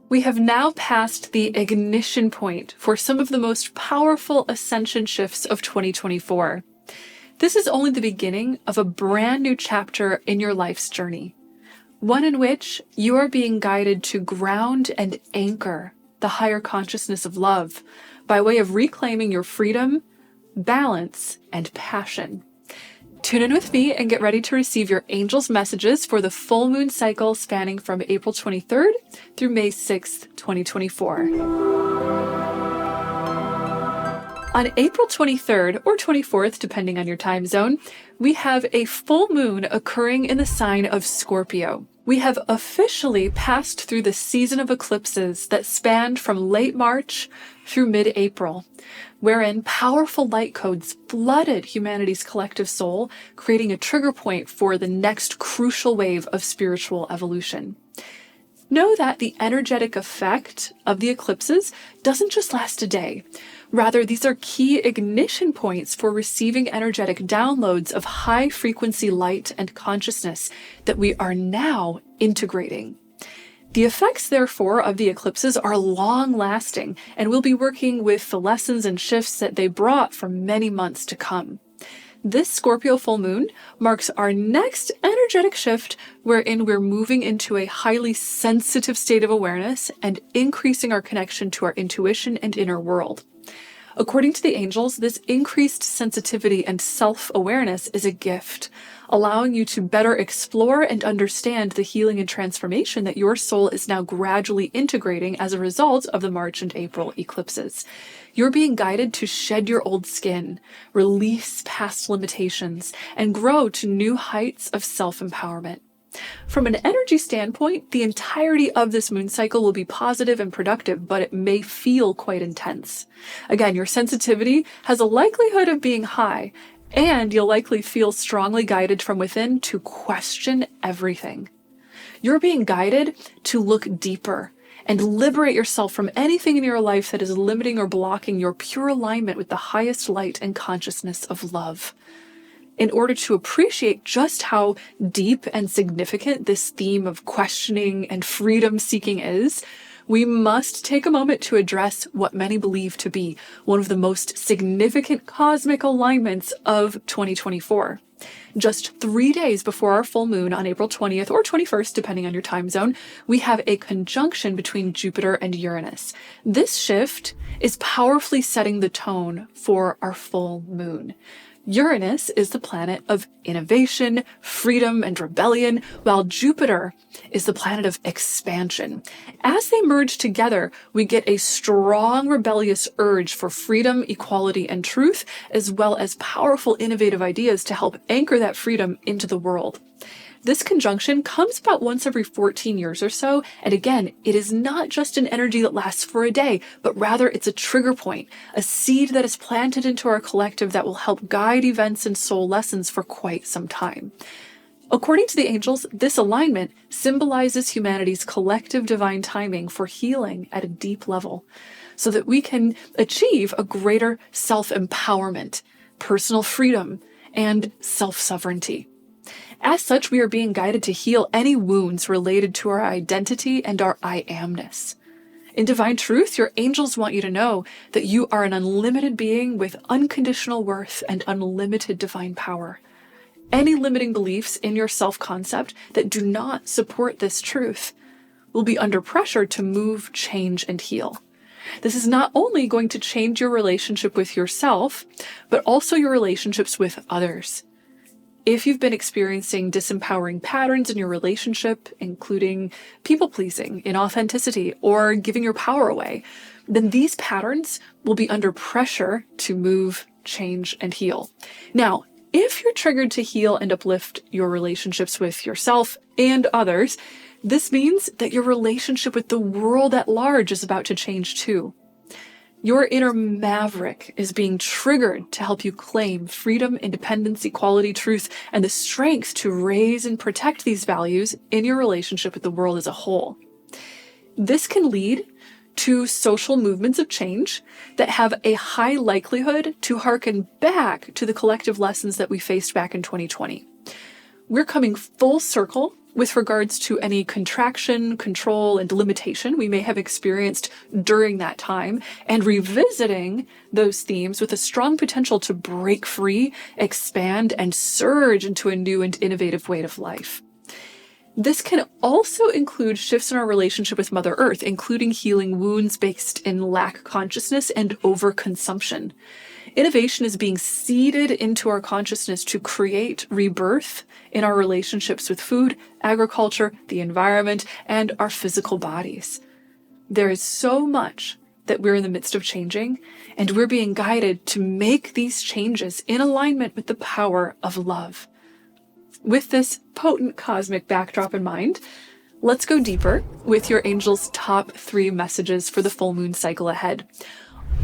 We have now passed the ignition point for some of the most powerful ascension shifts of 2024. This is only the beginning of a brand new chapter in your life's journey, one in which you are being guided to ground and anchor the higher consciousness of love by way of reclaiming your freedom, balance, and passion. Tune in with me and get ready to receive your angels' messages for the full moon cycle spanning from April 23rd through May 6th, 2024. On April 23rd or 24th, depending on your time zone, we have a full moon occurring in the sign of Scorpio. We have officially passed through the season of eclipses that spanned from late March through mid-April, wherein powerful light codes flooded humanity's collective soul, creating a trigger point for the next crucial wave of spiritual evolution. Know that the energetic effect of the eclipses doesn't just last a day. Rather, these are key ignition points for receiving energetic downloads of high-frequency light and consciousness that we are now integrating. The effects, therefore, of the eclipses are long-lasting, and we'll be working with the lessons and shifts that they brought for many months to come. This Scorpio full moon marks our next energetic shift, wherein we're moving into a highly sensitive state of awareness and increasing our connection to our intuition and inner world. According to the angels, this increased sensitivity and self-awareness is a gift, allowing you to better explore and understand the healing and transformation that your soul is now gradually integrating as a result of the March and April eclipses. You're being guided to shed your old skin, release past limitations, and grow to new heights of self-empowerment. From an energy standpoint, the entirety of this moon cycle will be positive and productive, but it may feel quite intense. Again, your sensitivity has a likelihood of being high, and you'll likely feel strongly guided from within to question everything. You're being guided to look deeper and liberate yourself from anything in your life that is limiting or blocking your pure alignment with the highest light and consciousness of love. In order to appreciate just how deep and significant this theme of questioning and freedom-seeking is, we must take a moment to address what many believe to be one of the most significant cosmic alignments of 2024. Just 3 days before our full moon on April 20th or 21st, depending on your time zone, we have a conjunction between Jupiter and Uranus. This shift is powerfully setting the tone for our full moon. Uranus is the planet of innovation, freedom, and rebellion, while Jupiter is the planet of expansion. As they merge together, we get a strong rebellious urge for freedom, equality, and truth, as well as powerful innovative ideas to help anchor that freedom into the world. This conjunction comes about once every 14 years or so, and again, it is not just an energy that lasts for a day, but rather it's a trigger point, a seed that is planted into our collective that will help guide events and soul lessons for quite some time. According to the angels, this alignment symbolizes humanity's collective divine timing for healing at a deep level, so that we can achieve a greater self-empowerment, personal freedom, and self-sovereignty. As such, we are being guided to heal any wounds related to our identity and our I amness. In divine truth, your angels want you to know that you are an unlimited being with unconditional worth and unlimited divine power. Any limiting beliefs in your self-concept that do not support this truth will be under pressure to move, change, and heal. This is not only going to change your relationship with yourself, but also your relationships with others. If you've been experiencing disempowering patterns in your relationship, including people-pleasing, inauthenticity, or giving your power away, then these patterns will be under pressure to move, change, and heal. Now, if you're triggered to heal and uplift your relationships with yourself and others, this means that your relationship with the world at large is about to change too. Your inner maverick is being triggered to help you claim freedom, independence, equality, truth, and the strength to raise and protect these values in your relationship with the world as a whole. This can lead to social movements of change that have a high likelihood to harken back to the collective lessons that we faced back in 2020. We're coming full circle with regards to any contraction, control, and limitation we may have experienced during that time, and revisiting those themes with a strong potential to break free, expand, and surge into a new and innovative way of life. This can also include shifts in our relationship with Mother Earth, including healing wounds based in lack consciousness and overconsumption. Innovation is being seeded into our consciousness to create rebirth in our relationships with food, agriculture, the environment, and our physical bodies. There is so much that we're in the midst of changing, and we're being guided to make these changes in alignment with the power of love. With this potent cosmic backdrop in mind, let's go deeper with your angel's top 3 messages for the full moon cycle ahead.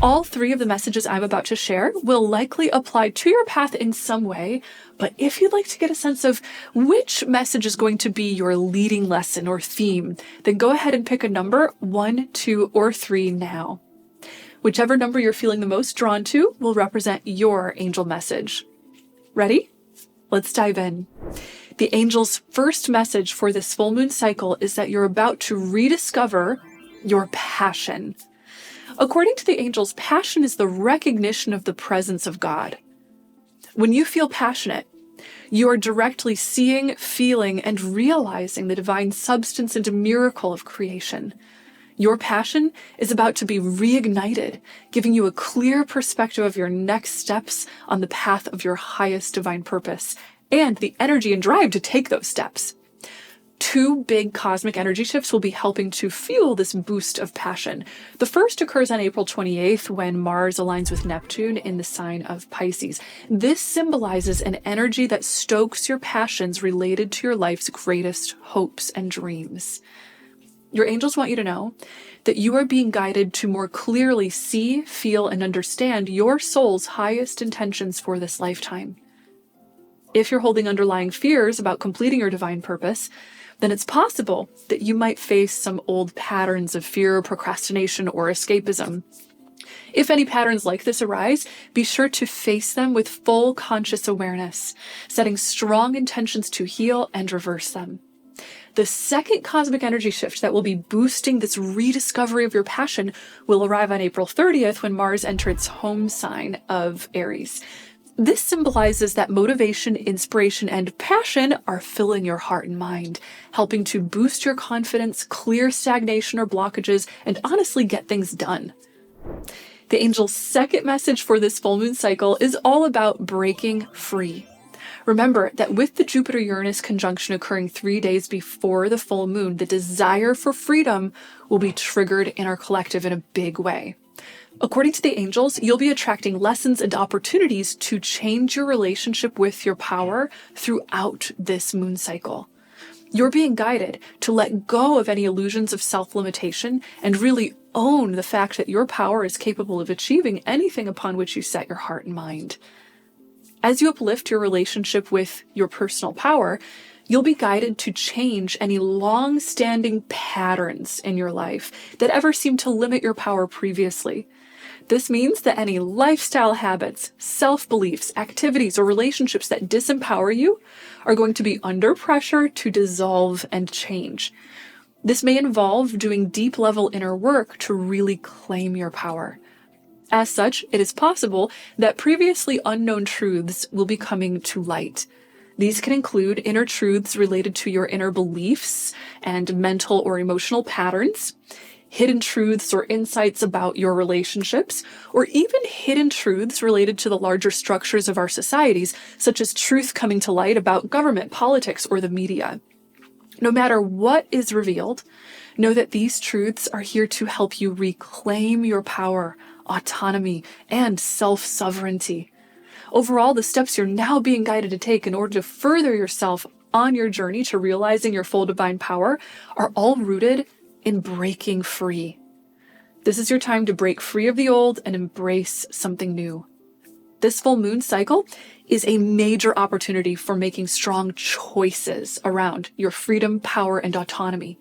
All 3 of the messages I'm about to share will likely apply to your path in some way, but if you'd like to get a sense of which message is going to be your leading lesson or theme, then go ahead and pick a number, 1, 2, or 3 now. Whichever number you're feeling the most drawn to will represent your angel message. Ready? Let's dive in. The angel's first message for this full moon cycle is that you're about to rediscover your passion. According to the angels, passion is the recognition of the presence of God. When you feel passionate, you are directly seeing, feeling, and realizing the divine substance and miracle of creation. Your passion is about to be reignited, giving you a clear perspective of your next steps on the path of your highest divine purpose, and the energy and drive to take those steps. 2 big cosmic energy shifts will be helping to fuel this boost of passion. The first occurs on April 28th when Mars aligns with Neptune in the sign of Pisces. This symbolizes an energy that stokes your passions related to your life's greatest hopes and dreams. Your angels want you to know that you are being guided to more clearly see, feel, and understand your soul's highest intentions for this lifetime. If you're holding underlying fears about completing your divine purpose, then it's possible that you might face some old patterns of fear, procrastination, or escapism. If any patterns like this arise, be sure to face them with full conscious awareness, setting strong intentions to heal and reverse them. The second cosmic energy shift that will be boosting this rediscovery of your passion will arrive on April 30th when Mars enters its home sign of Aries. This symbolizes that motivation, inspiration, and passion are filling your heart and mind, helping to boost your confidence, clear stagnation or blockages, and honestly get things done. The angel's second message for this full moon cycle is all about breaking free. Remember that with the Jupiter-Uranus conjunction occurring 3 days before the full moon, the desire for freedom will be triggered in our collective in a big way. According to the angels, you'll be attracting lessons and opportunities to change your relationship with your power throughout this moon cycle. You're being guided to let go of any illusions of self-limitation and really own the fact that your power is capable of achieving anything upon which you set your heart and mind. As you uplift your relationship with your personal power, you'll be guided to change any long-standing patterns in your life that ever seemed to limit your power previously. This means that any lifestyle habits, self-beliefs, activities, or relationships that disempower you are going to be under pressure to dissolve and change. This may involve doing deep-level inner work to really claim your power. As such, it is possible that previously unknown truths will be coming to light. These can include inner truths related to your inner beliefs and mental or emotional patterns, hidden truths or insights about your relationships, or even hidden truths related to the larger structures of our societies, such as truth coming to light about government, politics, or the media. No matter what is revealed, know that these truths are here to help you reclaim your power, autonomy, and self-sovereignty. Overall, the steps you're now being guided to take in order to further yourself on your journey to realizing your full divine power are all rooted in breaking free. This is your time to break free of the old and embrace something new. This full moon cycle is a major opportunity for making strong choices around your freedom, power, and autonomy.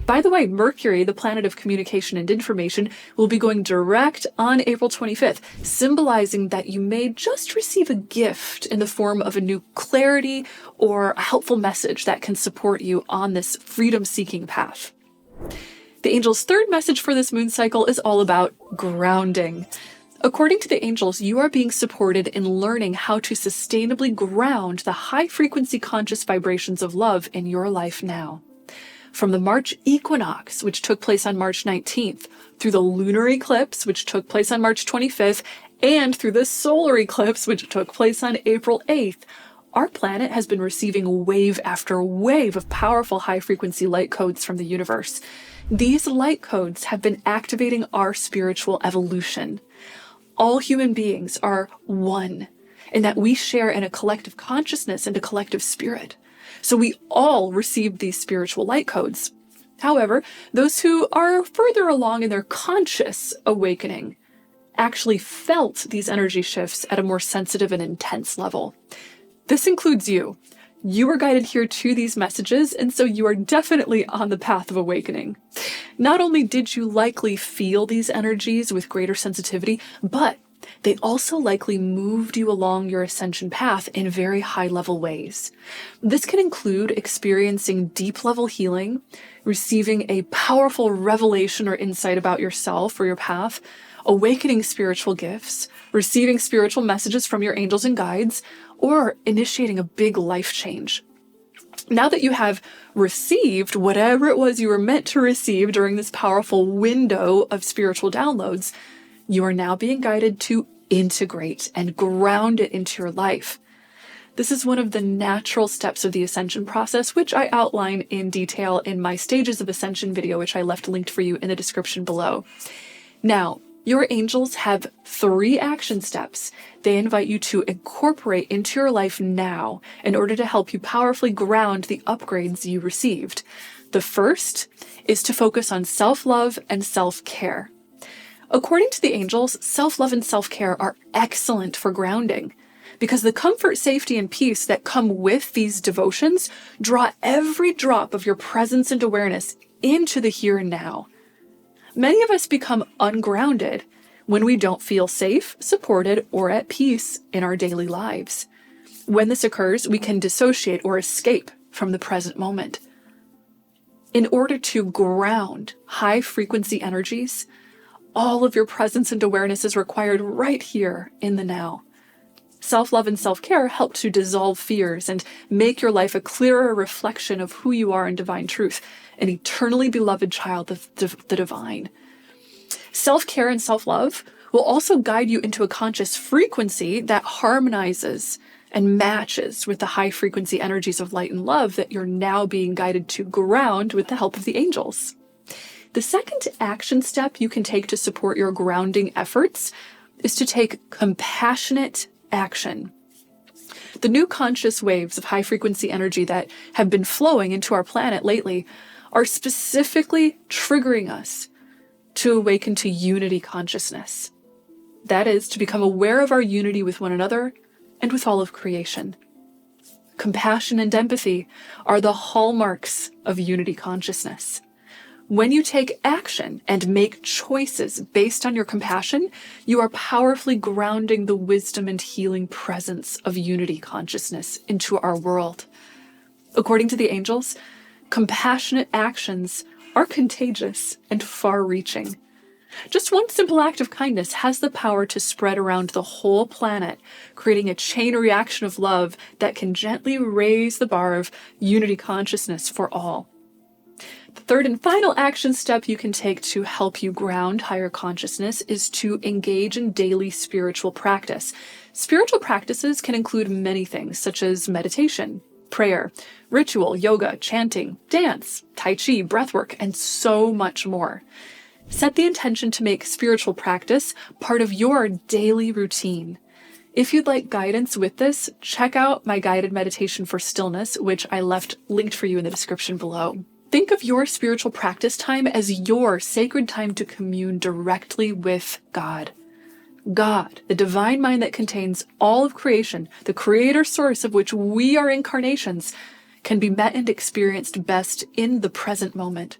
By the way, Mercury, the planet of communication and information, will be going direct on April 25th, symbolizing that you may just receive a gift in the form of a new clarity or a helpful message that can support you on this freedom-seeking path. The angel's third message for this moon cycle is all about grounding. According to the angels, you are being supported in learning how to sustainably ground the high-frequency conscious vibrations of love in your life now. From the March equinox, which took place on March 19th, through the lunar eclipse, which took place on March 25th, and through the solar eclipse, which took place on April 8th, our planet has been receiving wave after wave of powerful high-frequency light codes from the universe. These light codes have been activating our spiritual evolution. All human beings are one, in that we share in a collective consciousness and a collective spirit. So we all receive these spiritual light codes. However, those who are further along in their conscious awakening actually felt these energy shifts at a more sensitive and intense level. This includes you. You were guided here to these messages, and so you are definitely on the path of awakening. Not only did you likely feel these energies with greater sensitivity, but they also likely moved you along your ascension path in very high-level ways. This can include experiencing deep-level healing, receiving a powerful revelation or insight about yourself or your path, awakening spiritual gifts, receiving spiritual messages from your angels and guides, or initiating a big life change. Now that you have received whatever it was you were meant to receive during this powerful window of spiritual downloads, you are now being guided to integrate and ground it into your life. This is one of the natural steps of the ascension process, which I outline in detail in my Stages of Ascension video, which I left linked for you in the description below. Now, your angels have 3 action steps they invite you to incorporate into your life now in order to help you powerfully ground the upgrades you received. The first is to focus on self-love and self-care. According to the angels, self-love and self-care are excellent for grounding because the comfort, safety, and peace that come with these devotions draw every drop of your presence and awareness into the here and now. Many of us become ungrounded when we don't feel safe, supported, or at peace in our daily lives. When this occurs, we can dissociate or escape from the present moment. In order to ground high-frequency energies, all of your presence and awareness is required right here in the now. Self-love and self-care help to dissolve fears and make your life a clearer reflection of who you are in divine truth, an eternally beloved child of the divine. Self-care and self-love will also guide you into a conscious frequency that harmonizes and matches with the high-frequency energies of light and love that you're now being guided to ground with the help of the angels. The second action step you can take to support your grounding efforts is to take compassionate action. The new conscious waves of high-frequency energy that have been flowing into our planet lately are specifically triggering us to awaken to unity consciousness. That is, to become aware of our unity with one another and with all of creation. Compassion and empathy are the hallmarks of unity consciousness. When you take action and make choices based on your compassion, you are powerfully grounding the wisdom and healing presence of unity consciousness into our world. According to the angels, compassionate actions are contagious and far-reaching. Just one simple act of kindness has the power to spread around the whole planet, creating a chain reaction of love that can gently raise the bar of unity consciousness for all. The third and final action step you can take to help you ground higher consciousness is to engage in daily spiritual practice. Spiritual practices can include many things, such as meditation, prayer, ritual, yoga, chanting, dance, tai chi, breathwork, and so much more. Set the intention to make spiritual practice part of your daily routine. If you'd like guidance with this, check out my guided meditation for stillness, which I left linked for you in the description below. Think of your spiritual practice time as your sacred time to commune directly with God. God, the divine mind that contains all of creation, the creator source of which we are incarnations, can be met and experienced best in the present moment.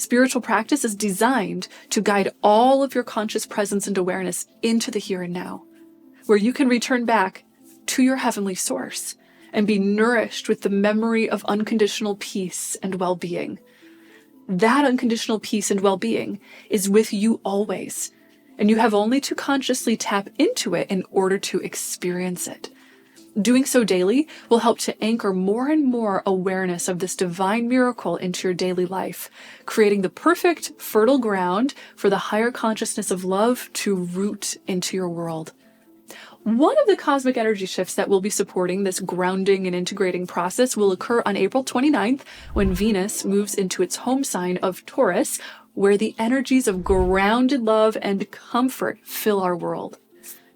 Spiritual practice is designed to guide all of your conscious presence and awareness into the here and now, where you can return back to your heavenly source and be nourished with the memory of unconditional peace and well-being. That unconditional peace and well-being is with you always, and you have only to consciously tap into it in order to experience it. Doing so daily will help to anchor more and more awareness of this divine miracle into your daily life, creating the perfect fertile ground for the higher consciousness of love to root into your world. One of the cosmic energy shifts that will be supporting this grounding and integrating process will occur on April 29th when Venus moves into its home sign of Taurus, where the energies of grounded love and comfort fill our world.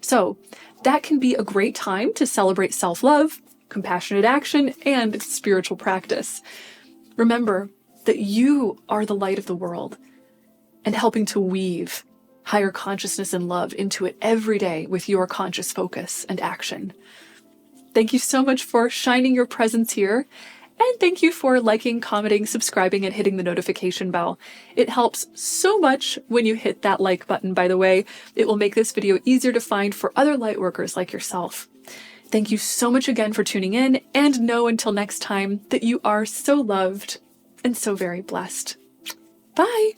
So that can be a great time to celebrate self-love, compassionate action, and spiritual practice. Remember that you are the light of the world and helping to weave higher consciousness and love into it every day with your conscious focus and action. Thank you so much for shining your presence here. And thank you for liking, commenting, subscribing, and hitting the notification bell. It helps so much when you hit that like button, by the way. It will make this video easier to find for other light workers like yourself. Thank you so much again for tuning in, and know until next time that you are so loved and so very blessed. Bye!